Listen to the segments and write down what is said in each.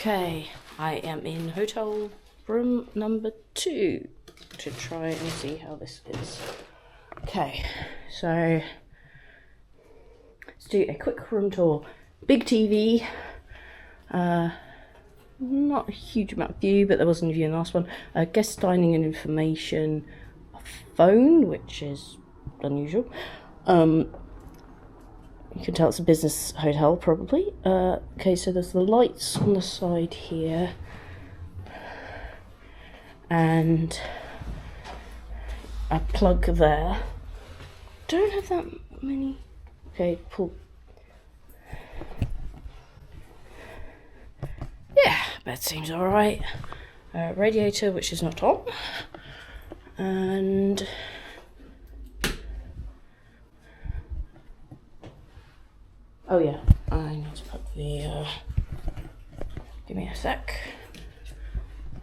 Okay, I am in hotel room number 2 to try and see how this is. Okay, so let's do a quick room tour. Big TV, not a huge amount of view, but there wasn't a view in the last one. Guest dining and information, a phone, which is unusual. You can tell it's a business hotel, probably. Okay, so there's the lights on the side here. And a plug there. Don't have that many. Okay, pull. Yeah, bed seems alright. Radiator, which is not on. And oh yeah, I need to put the, give me a sec.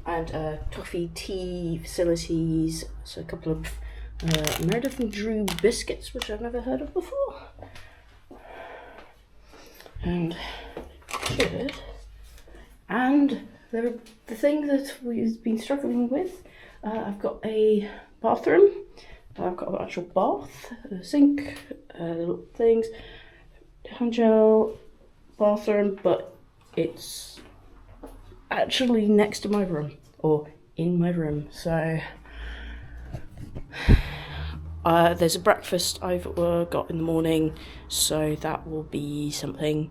And toffee tea facilities, so a couple of Meredith and Drew biscuits, which I've never heard of before. And the thing that we've been struggling with, I've got a bathroom, I've got an actual bath, a sink, little things, hand gel, bathroom, but it's actually next to my room, or in my room, so there's a breakfast I've got in the morning, so that will be something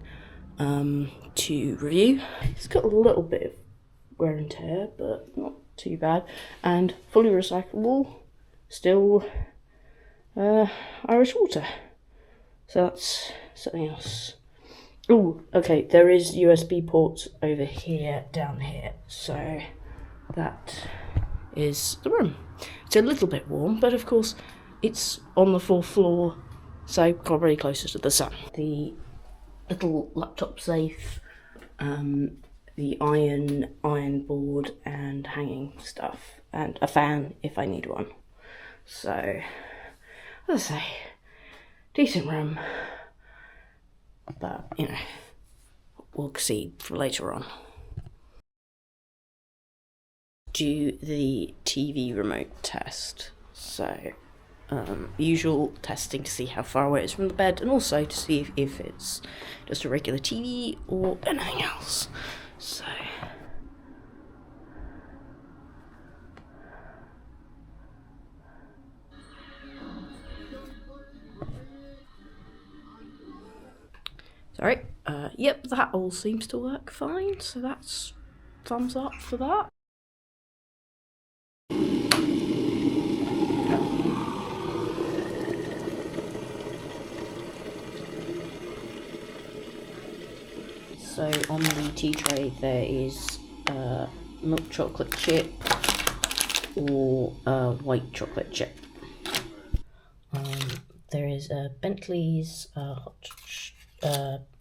to review. It's got a little bit of wear and tear, but not too bad, and fully recyclable, still Irish water, so that's something else. Oh, okay, there is USB ports over here, down here, so that is the room. It's a little bit warm, but of course it's on the 4th floor, so probably closer to the sun. The little laptop safe, the iron board and hanging stuff, and a fan if I need one. So, as I say, decent room. But, you know, we'll see for later on. Do the TV remote test. So, usual testing to see how far away it is from the bed, and also to see if it's just a regular TV or anything else. So, sorry, yep, that all seems to work fine, so that's thumbs up for that. So on the tea tray there is milk chocolate chip or white chocolate chip. There is Bentley's hot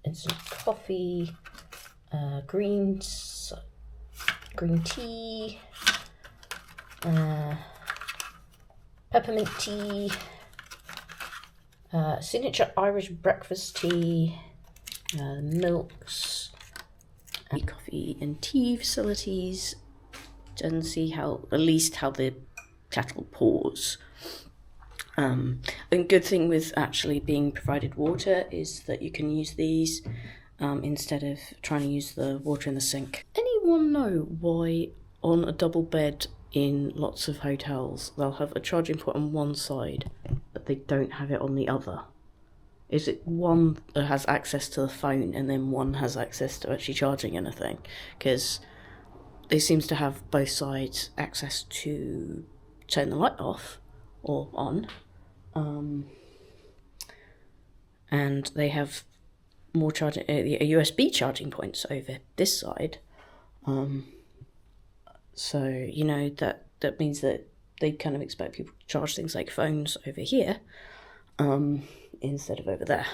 instant coffee, green tea, peppermint tea, signature Irish breakfast tea, milks, coffee and tea facilities, and see how the kettle pours. A good thing with actually being provided water is that you can use these instead of trying to use the water in the sink. Anyone know why on a double bed in lots of hotels they'll have a charging port on one side but they don't have it on the other? Is it one that has access to the phone and then one has access to actually charging anything? Because they seems to have both sides access to turn the light off or on, and they have more charging, USB charging points over this side. So you know that means that they kind of expect people to charge things like phones over here, instead of over there.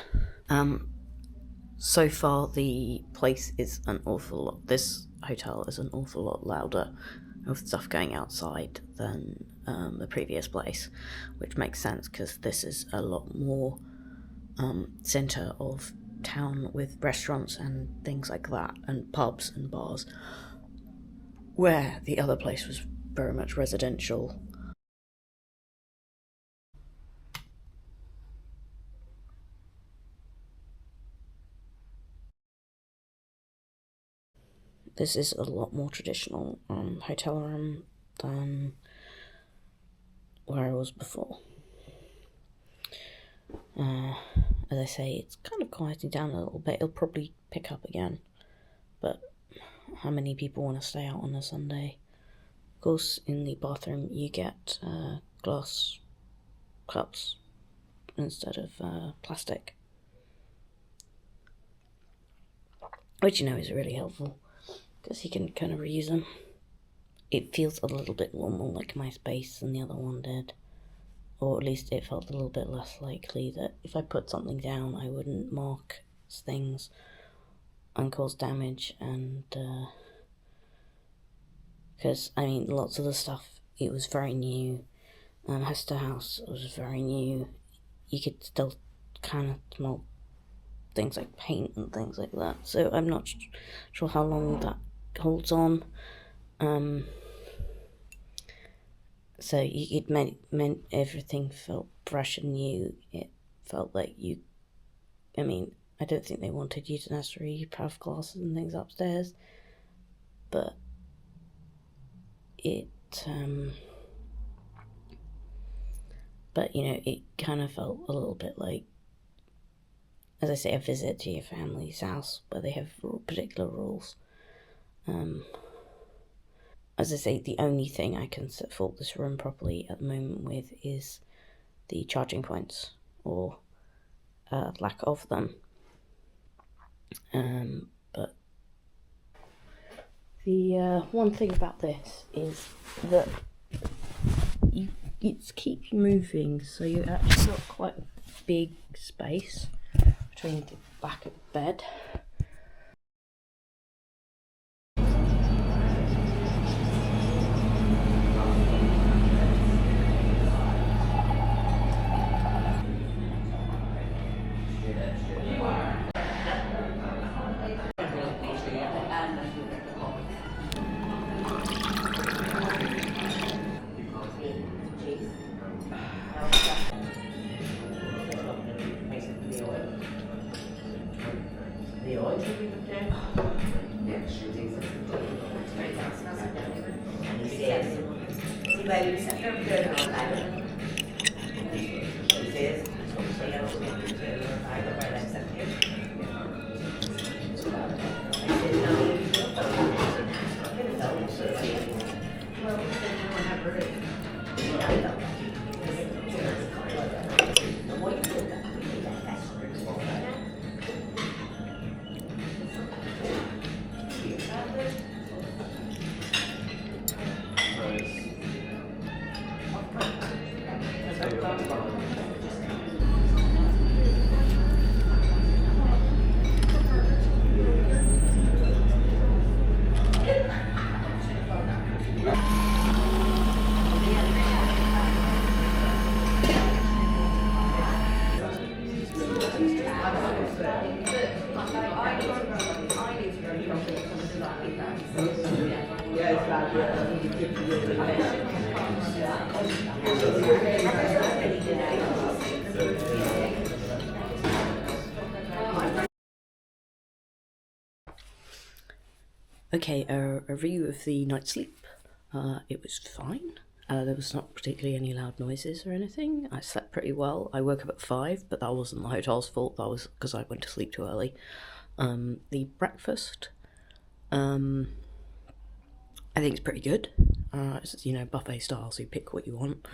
So far the place is an awful lot, this hotel is an awful lot louder with stuff going outside than the previous place, which makes sense because this is a lot more centre of town with restaurants and things like that, and pubs and bars, where the other place was very much residential. This is a lot more traditional hotel room than where I was before. As I say, it's kind of quieting down a little bit. It'll probably pick up again, but how many people want to stay out on a Sunday? Of course, in the bathroom you get glass cups instead of plastic, which is really helpful because you can kind of reuse them. It feels a little bit more like my space than the other one did, or at least it felt a little bit less likely that if I put something down I wouldn't mark things and cause damage. And because lots of the stuff, it was very new. Hester House was very new. You could still kind of smell things like paint and things like that, so I'm not sure how long that holds on. So it meant everything felt fresh and new. It felt like I don't think they wanted you to necessarily have glasses and things upstairs, but it it kind of felt a little bit like, as I say, a visit to your family's house where they have particular rules. As I say, the only thing I can fault this room properly at the moment with is the charging points, or lack of them. But the one thing about this is that it keeps moving, so you actually got quite a big space between the back of the bed. Okay, a review of the night's sleep. It was fine. There was not particularly any loud noises or anything. I slept pretty well. I woke up at 5, but that wasn't the hotel's fault. That was because I went to sleep too early. The breakfast, I think it's pretty good. It's buffet style, so you pick what you want.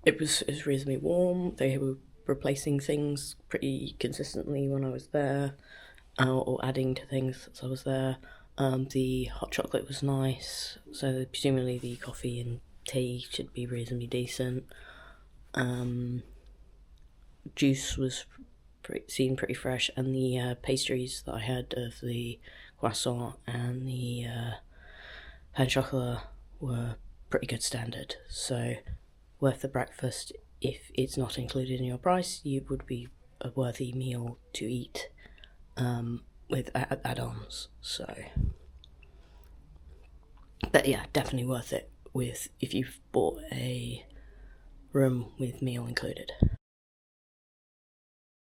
It was reasonably warm. They were replacing things pretty consistently when I was there, or adding to things as I was there. The hot chocolate was nice, so presumably the coffee and tea should be reasonably decent. Juice was seemed pretty fresh, and the pastries that I had of the croissant and the pain chocolat were pretty good standard, so worth the breakfast if it's not included in your price, you would be a worthy meal to eat with add-ons. So, but yeah, definitely worth it if you've bought a room with meal included.